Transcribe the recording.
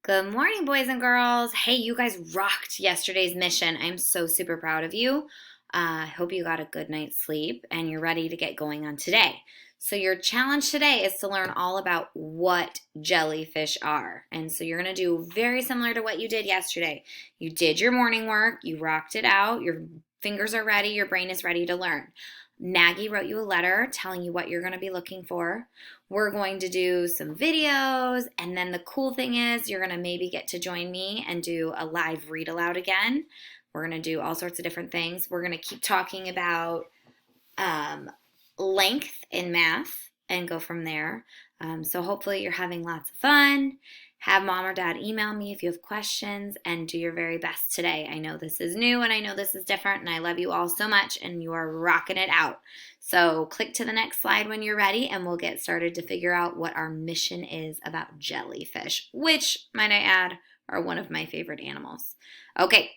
Good morning, boys and girls. Hey, you guys rocked yesterday's mission. I'm so super proud of you. I hope you got a good night's sleep and you're ready to get going on today. So, your challenge today is to learn all about what jellyfish are. And so, you're going to do very similar to what you did yesterday. You did your morning work, you rocked it out, your fingers are ready, your brain is ready to learn. Maggie wrote you a letter telling you what you're going to be looking for. We're going to do some videos, and then the cool thing is you're going to maybe get to join me and do a live read aloud again. We're going to do all sorts of different things. We're going to keep talking about um, length in math and go from there. So hopefully you're having lots of fun. Have mom or dad email me if you have questions and do your very best today. I know this is new and I know this is different and I love you all so much and you are rocking it out. So click to the next slide when you're ready and we'll get started to figure out what our mission is about jellyfish, which, might I add, are one of my favorite animals. Okay,